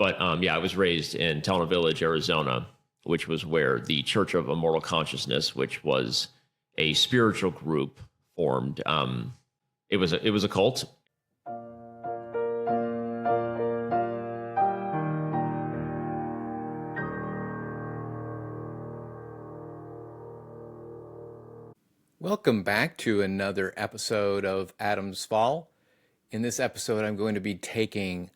Yeah, I was raised in Telna Village, Arizona, which was where the Church of Immortal Consciousness, which was a spiritual group, formed. It was a cult. Welcome back to another episode of Adam's Fall. In this episode, I'm going to be taking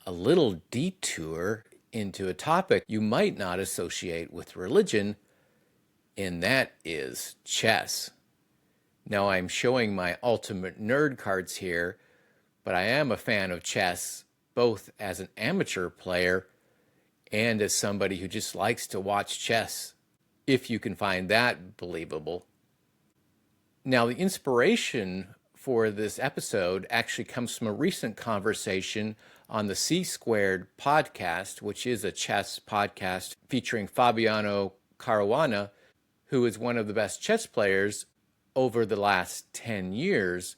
a little detour into a topic you might not associate with religion, and that is chess. Now, I'm showing my ultimate nerd cards here, but I am a fan of chess, both as an amateur player and as somebody who just likes to watch chess, if you can find that believable. Now, the inspiration for this episode actually comes from a recent conversation on the C Squared podcast, which is a chess podcast featuring Fabiano Caruana, who is one of the best chess players over the last 10 years.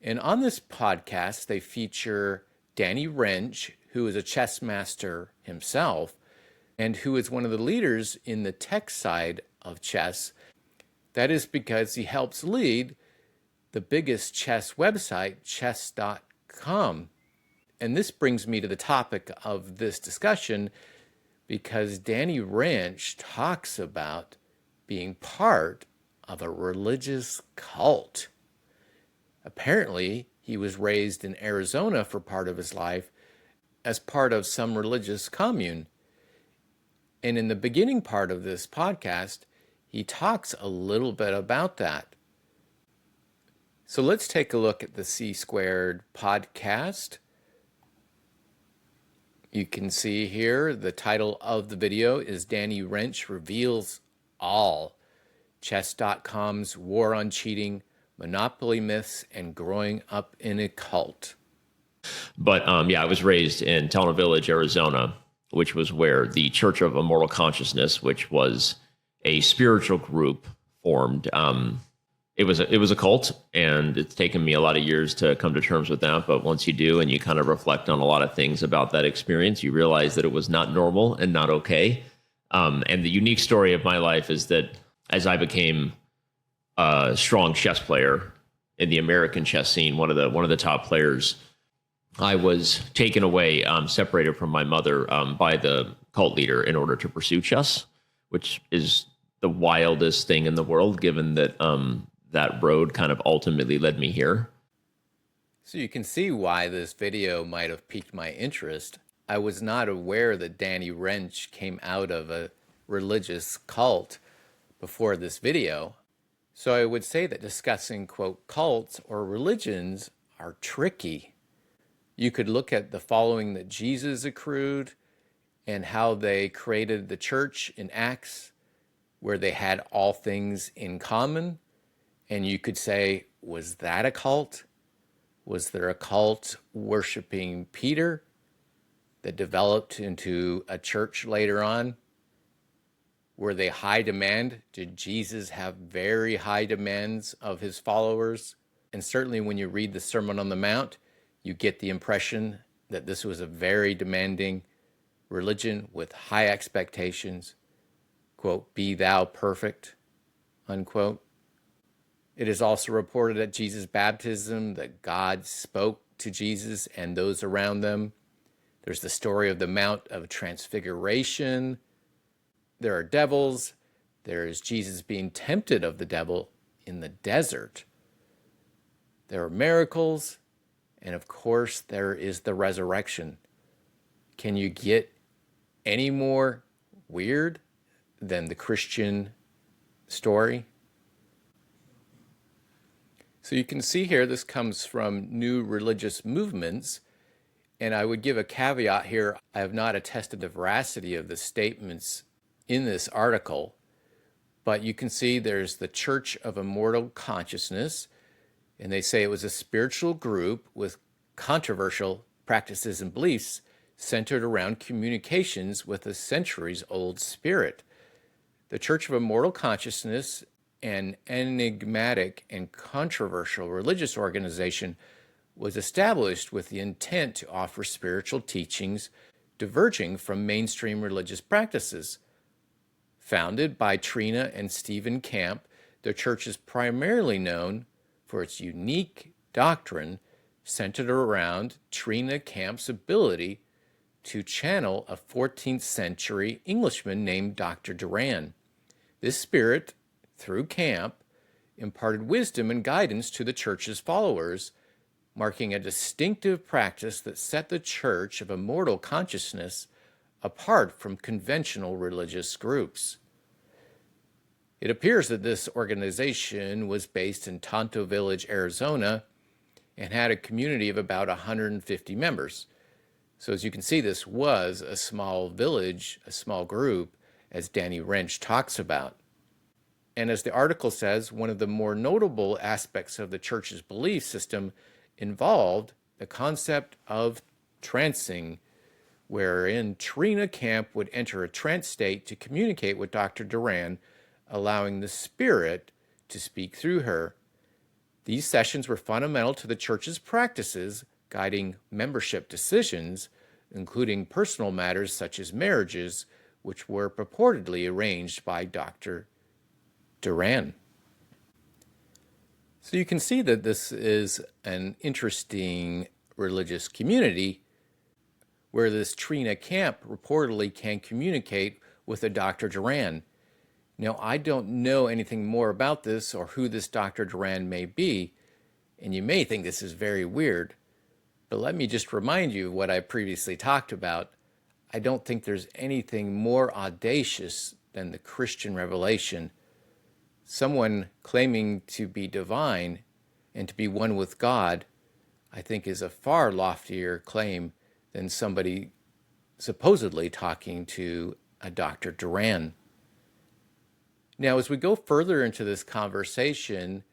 And on this podcast, they feature Danny Rensch, who is a chess master himself, and who is one of the leaders in the tech side of chess. That is because he helps lead the biggest chess website, chess.com. And this brings me to the topic of this discussion, because Danny Rensch talks about being part of a religious cult. Apparently, he was raised in Arizona for part of his life as part of some religious commune. And in the beginning part of this podcast, he talks a little bit about that. So let's take a look at the C Squared podcast. You can see here the title of the video is Danny Rensch Reveals All: Chess.com's War on Cheating, Monopoly Myths, and Growing Up in a Cult. Yeah, I was raised in Telna Village, Arizona, which was where the Church of Immortal Consciousness, which was a spiritual group, formed. It was a cult, and it's taken me a lot of years to come to terms with that. But once you do, and you kind of reflect on a lot of things about that experience, you realize that it was not normal and not okay. And the unique story of my life is that as I became a strong chess player in the American chess scene, one of the top players, I was taken away, separated from my mother by the cult leader in order to pursue chess, which is the wildest thing in the world, given that that road kind of ultimately led me here. So you can see why this video might have piqued my interest. I was not aware that Danny Rensch came out of a religious cult before this video. So I would say that discussing, quote, cults or religions are tricky. You could look at the following that Jesus accrued and how they created the church in Acts, where they had all things in common. And you could say, was that a cult? Was there a cult worshiping Peter that developed into a church later on? Were they high demand? Did Jesus have very high demands of his followers? And certainly when you read the Sermon on the Mount, you get the impression that this was a very demanding religion with high expectations. Quote, be thou perfect, unquote. It is also reported at Jesus' baptism that God spoke to Jesus and those around them. There's the story of the Mount of Transfiguration. There are devils. There is Jesus being tempted of the devil in the desert. There are miracles. And of course, there is the resurrection. Can you get any more weird than the Christian story? So you can see here, this comes from New Religious Movements. And I would give a caveat here. I have not attested the veracity of the statements in this article. But you can see there's the Church of Immortal Consciousness. And they say it was a spiritual group with controversial practices and beliefs centered around communications with a centuries-old spirit. The Church of Immortal Consciousness, an enigmatic and controversial religious organization, was established with the intent to offer spiritual teachings diverging from mainstream religious practices. Founded by Trina and Stephen Camp, the church is primarily known for its unique doctrine centered around Trina Camp's ability to channel a 14th century Englishman named Dr. Duran. This spirit, through Camp, imparted wisdom and guidance to the church's followers, marking a distinctive practice that set the Church of Immortal Consciousness apart from conventional religious groups. It appears that this organization was based in Tonto Village, Arizona, and had a community of about 150 members. So as you can see, this was a small village, a small group, as Danny Rensch talks about. And as the article says, one of the more notable aspects of the church's belief system involved the concept of trancing, wherein Trina Camp would enter a trance state to communicate with Dr. Duran, allowing the spirit to speak through her. These sessions were fundamental to the church's practices, guiding membership decisions, including personal matters such as marriages, which were purportedly arranged by Dr. Duran. So you can see that this is an interesting religious community where this Trina Camp reportedly can communicate with a Dr. Duran. Now, I don't know anything more about this or who this Dr. Duran may be, and you may think this is very weird, but let me just remind you of what I previously talked about. I don't think there's anything more audacious than the Christian revelation. Someone claiming to be divine and to be one with God, I think, is a far loftier claim than somebody supposedly talking to a Dr. Duran. Now, as we go further into this conversation,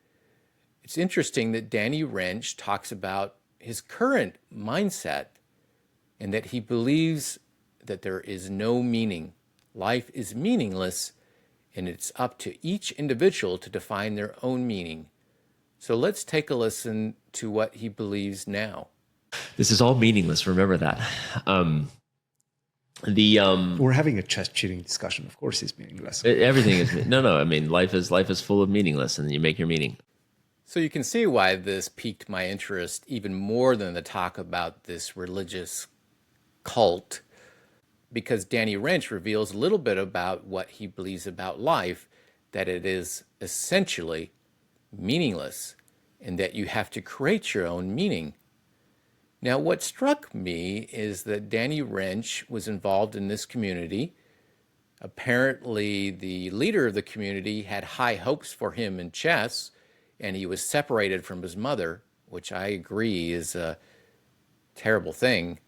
it's interesting that Danny Rensch talks about his current mindset and that he believes that there is no meaning. Life is meaningless, and it's up to each individual to define their own meaning. So let's take a listen to what he believes now. This is all meaningless. Remember that. We're having a chest cheating discussion. Of course, it's meaningless. Everything is no. I mean, life is full of meaningless, and you make your meaning. So you can see why this piqued my interest even more than the talk about this religious cult, because Danny Rensch reveals a little bit about what he believes about life, that it is essentially meaningless, and that you have to create your own meaning. Now, what struck me is that Danny Rensch was involved in this community. Apparently, the leader of the community had high hopes for him in chess, and he was separated from his mother, which I agree is a terrible thing.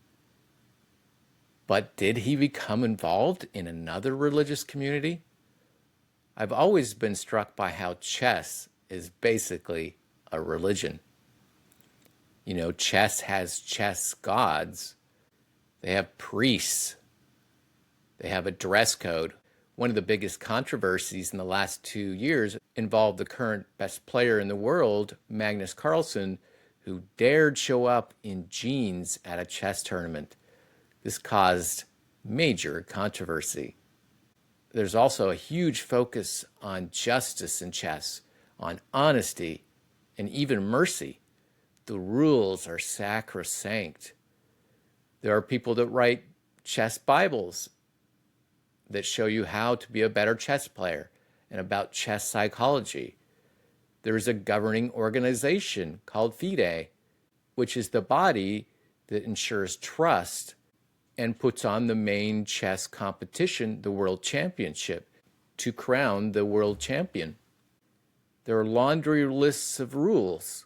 But did he become involved in another religious community? I've always been struck by how chess is basically a religion. You know, chess has chess gods. They have priests. They have a dress code. One of the biggest controversies in the last 2 years involved the current best player in the world, Magnus Carlsen, who dared show up in jeans at a chess tournament. This caused major controversy. There's also a huge focus on justice in chess, on honesty, and even mercy. The rules are sacrosanct. There are people that write chess Bibles that show you how to be a better chess player and about chess psychology. There is a governing organization called FIDE, which is the body that ensures trust and puts on the main chess competition, the World Championship, to crown the world champion. There are laundry lists of rules.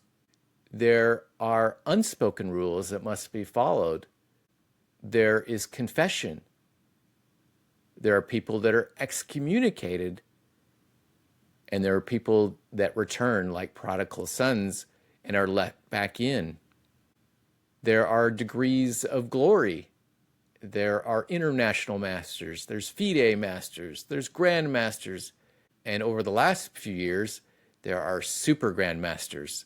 There are unspoken rules that must be followed. There is confession. There are people that are excommunicated, and there are people that return like prodigal sons and are let back in. There are degrees of glory. There are international masters. There's FIDE masters. There's grandmasters. And over the last few years, there are super grandmasters.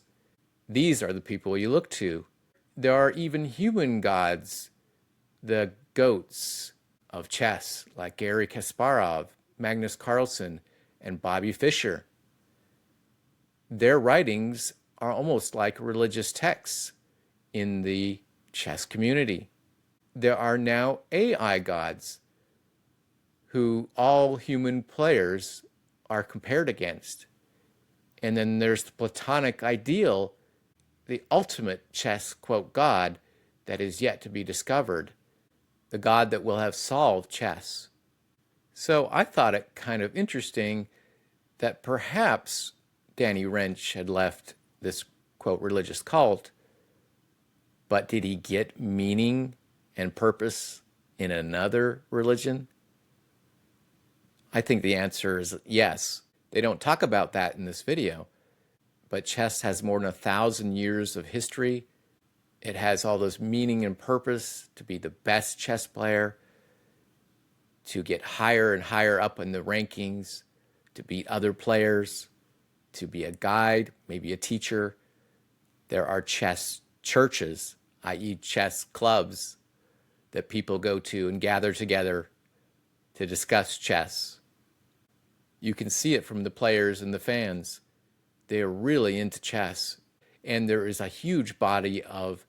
These are the people you look to. There are even human gods. The goats of chess like Garry Kasparov, Magnus Carlsen, and Bobby Fischer. Their writings are almost like religious texts in the chess community. There are now AI gods who all human players are compared against. And then there's the Platonic ideal, the ultimate chess, quote, god that is yet to be discovered, the god that will have solved chess. So I thought it kind of interesting that perhaps Danny Rensch had left this, quote, religious cult, but did he get meaning and purpose in another religion? I think the answer is yes. They don't talk about that in this video, but chess has more than 1,000 years of history. It has all this meaning and purpose to be the best chess player, to get higher and higher up in the rankings, to beat other players, to be a guide, maybe a teacher. There are chess churches, i.e. chess clubs, that people go to and gather together to discuss chess. You can see it from the players and the fans. They are really into chess. And there is a huge body of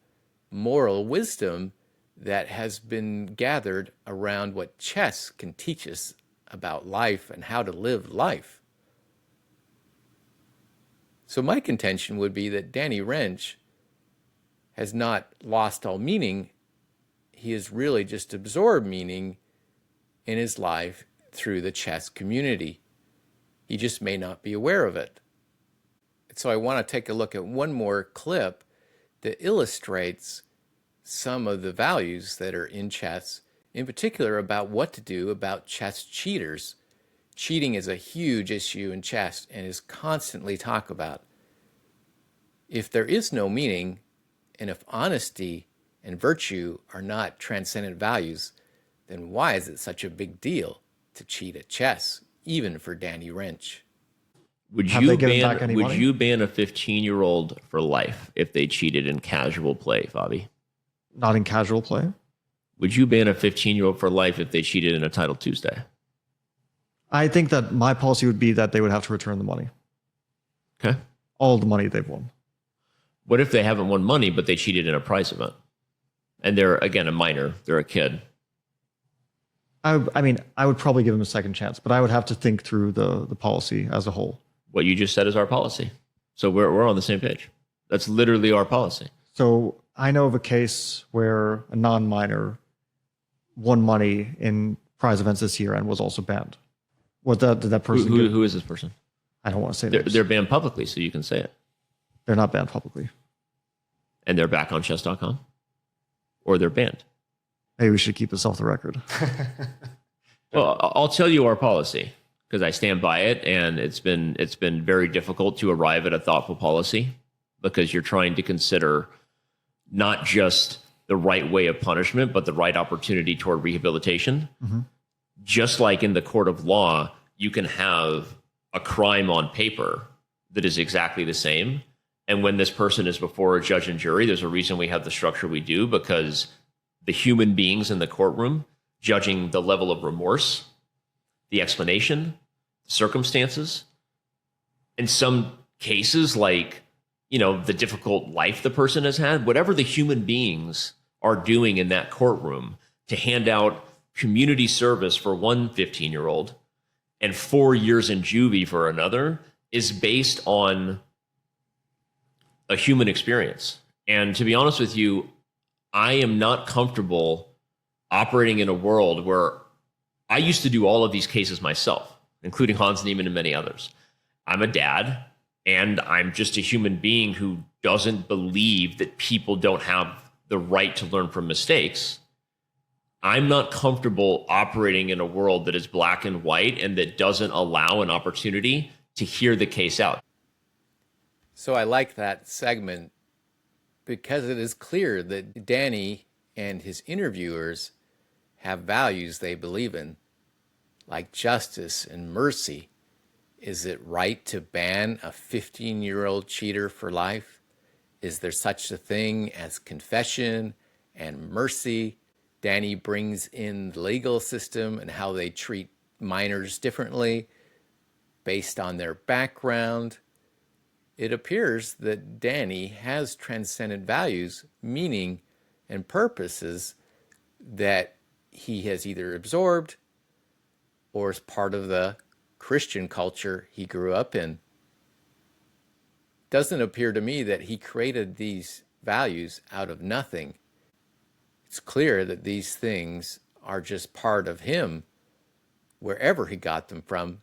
moral wisdom that has been gathered around what chess can teach us about life and how to live life. So my contention would be that Danny Rensch has not lost all meaning. He has really just absorbed meaning in his life through the chess community. He just may not be aware of it. So I want to take a look at one more clip that illustrates some of the values that are in chess, in particular about what to do about chess cheaters. Cheating is a huge issue in chess and is constantly talked about. If there is no meaning, and if honesty and virtue are not transcendent values, then why is it such a big deal to cheat at chess, even for Danny Rensch? Would you ban a 15-year-old for life if they cheated in casual play, Bobby? Not in casual play. Would you ban a 15-year-old for life if they cheated in a Title Tuesday? I think that my policy would be that they would have to return the money. Okay. All the money they've won. What if they haven't won money, but they cheated in a prize event? And they're, again, a minor. They're a kid. I mean, I would probably give them a second chance, but I would have to think through the policy as a whole. What you just said is our policy. So we're on the same page. That's literally our policy. So I know of a case where a non-minor won money in prize events this year and was also banned. What did that person do? Who is this person? I don't want to say They're, names. they're banned publicly, so you can say it. They're not banned publicly. And they're back on chess.com? Or they're banned? Maybe we should keep this off the record. Well, I'll tell you our policy because I stand by it, and it's been very difficult to arrive at a thoughtful policy because you're trying to consider not just the right way of punishment, but the right opportunity toward rehabilitation. Mm-hmm. Just like in the court of law, you can have a crime on paper that is exactly the same. And when this person is before a judge and jury, there's a reason we have the structure we do, because the human beings in the courtroom judging the level of remorse, the explanation, the circumstances. In some cases, like, the difficult life the person has had, whatever the human beings are doing in that courtroom to hand out community service for one 15-year-old and 4 years in juvie for another is based on a human experience. And to be honest with you, I am not comfortable operating in a world where I used to do all of these cases myself, including Hans Niemann and many others. I'm a dad, and I'm just a human being who doesn't believe that people don't have the right to learn from mistakes. I'm not comfortable operating in a world that is black and white and that doesn't allow an opportunity to hear the case out. So I like that segment because it is clear that Danny and his interviewers have values they believe in, like justice and mercy. Is it right to ban a 15-year-old cheater for life? Is there such a thing as confession and mercy? Danny brings in the legal system and how they treat minors differently based on their background. It appears that Danny has transcendent values, meaning, and purposes that he has either absorbed or is part of the Christian culture he grew up in. Doesn't appear to me that he created these values out of nothing. It's clear that these things are just part of him, wherever he got them from,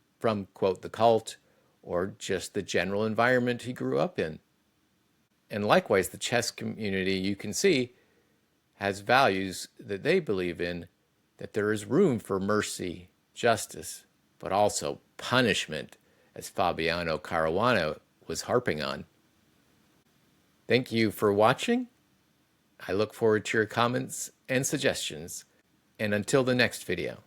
quote, the cult, or just the general environment he grew up in. And likewise, the chess community, you can see, has values that they believe in, that there is room for mercy, justice, but also punishment, as Fabiano Caruana was harping on. Thank you for watching. I look forward to your comments and suggestions. And until the next video.